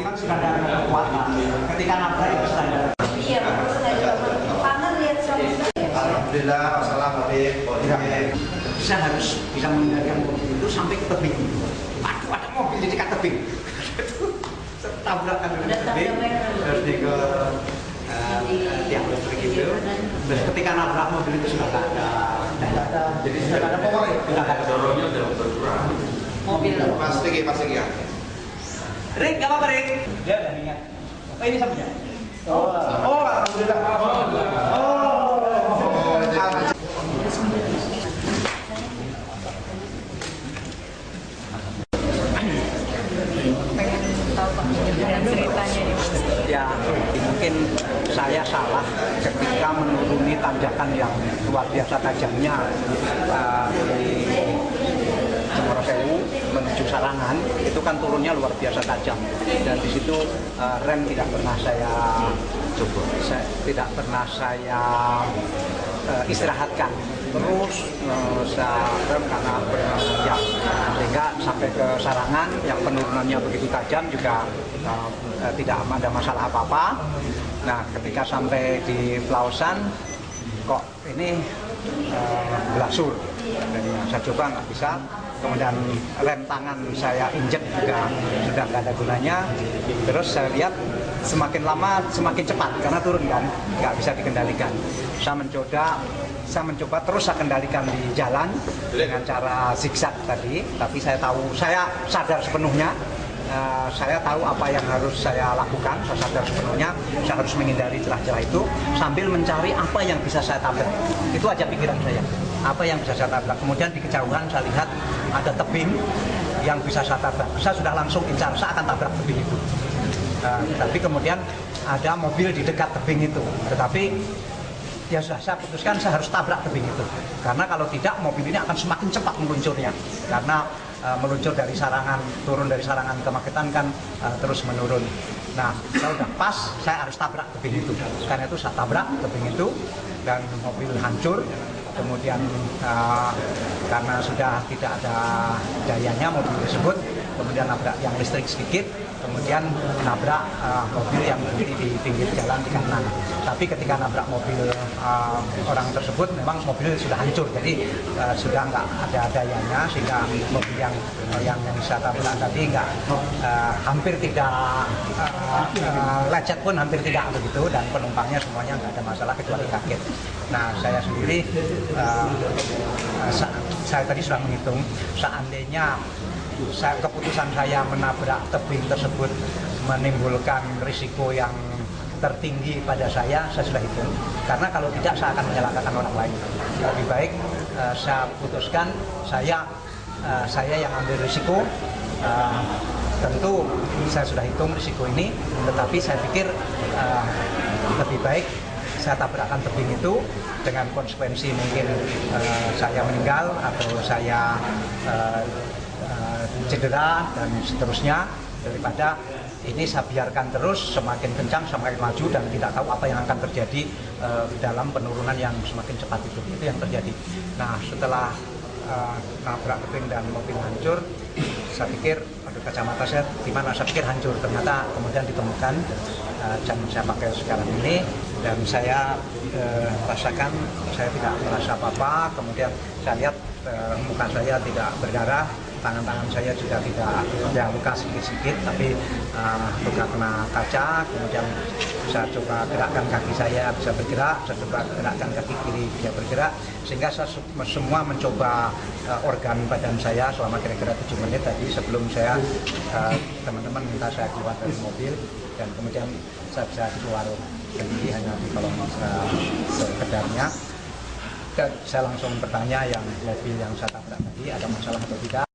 kan sudah ada kekuatan. Ketika nabrak itu sudah ada. Iya, betul saya karena lihat suami saya. Alhamdulillah, masalah Habib. Saya harus bisa mengendalikan mobil itu sampai ke tebing. Aduh, ada mobil di dekat tebing. Tabrakan dengan tebing, terus di ke tiang listrik itu. Terus ketika nabrak mobil itu sudah nggak ada. Jadi sudah nggak ada power, sudah nggak ada dorongnya, sudah berkurang. Mobil. Pasti ya. Rik, nggak apa-apa Rik. Dia udah ingat. Oh ini sapunya. Oh, alhamdulillah. Ceritanya Ya, mungkin saya salah ketika menuruni tanjakan yang luar biasa tajamnya dari Cemorosewu menuju Sarangan. Itu kan turunnya luar biasa tajam, dan di situ rem tidak pernah saya istirahatkan. Terus saya rem karena ya, sehingga sampai ke Sarangan yang penurunannya begitu tajam juga tidak ada masalah apa-apa. Nah, ketika sampai di Pelausan kok ini belasur, jadi saya coba nggak bisa. Kemudian rem tangan saya injek juga sudah nggak ada gunanya. Terus saya lihat semakin lama semakin cepat karena turun kan, nggak bisa dikendalikan. Saya mencoba terus saya kendalikan di jalan dengan cara zigzag tadi, tapi saya sadar sepenuhnya. Saya tahu apa yang harus saya lakukan, saya sadar sepenuhnya, saya harus menghindari celah-celah itu sambil mencari apa yang bisa saya tabrak. Itu aja pikiran saya, apa yang bisa saya tabrak. Kemudian di kejauhan saya lihat ada tebing yang bisa saya tabrak. Saya sudah langsung incar, saya akan tabrak tebing itu. Tapi kemudian ada mobil di dekat tebing itu, tetapi ya sudah saya putuskan saya harus tabrak tebing itu, karena kalau tidak mobil ini akan semakin cepat meluncurnya, karena meluncur dari Sarangan, turun dari Sarangan ke Magetan kan terus menurun. Nah, saya udah pas, saya harus tabrak tebing itu. Karena itu saya tabrak tebing itu dan mobil hancur. Kemudian karena sudah tidak ada dayanya mobil tersebut, kemudian nabrak yang listrik sedikit, kemudian nabrak mobil yang berdiri di pinggir jalan di kanan. Tapi ketika nabrak mobil orang tersebut, memang mobil sudah hancur, jadi sudah nggak ada dayanya, sehingga mobil yang saya tabrak tadi hampir tidak lecet pun hampir tidak begitu, dan penumpangnya semuanya nggak ada masalah kecuali kaget. Nah, saya sendiri saya tadi sudah menghitung, seandainya keputusan saya menabrak tebing tersebut menimbulkan risiko yang tertinggi pada saya sudah hitung. Karena kalau tidak saya akan menyalahkan orang lain. Lebih baik saya putuskan saya yang ambil risiko. Tentu saya sudah hitung risiko ini, tetapi saya pikir lebih baik saya tabrakkan tebing itu dengan konsekuensi mungkin saya meninggal atau saya cedera dan seterusnya, daripada ini saya biarkan terus semakin kencang semakin maju dan tidak tahu apa yang akan terjadi dalam penurunan yang semakin cepat itu yang terjadi. Nah, setelah nabrak tebing dan mobil hancur, saya pikir kacamata saya di mana, saya pikir hancur, ternyata kemudian ditemukan yang saya pakai sekarang ini, dan saya rasakan saya tidak merasa apa-apa. Kemudian saya lihat muka saya tidak berdarah, tangan-tangan saya juga tidak ada luka sedikit-sedikit, tapi luka kena kaca. Kemudian saya coba gerakkan kaki saya bisa bergerak, saya coba gerakkan kaki kiri bisa bergerak, sehingga saya semua mencoba organ badan saya selama kira-kira 7 menit tadi sebelum saya teman-teman minta saya keluar dari mobil, dan kemudian saya bisa keluar sendiri hanya di kolong sekedarnya. Dan saya langsung bertanya yang mobil yang saya tabrak tadi ada masalah atau tidak.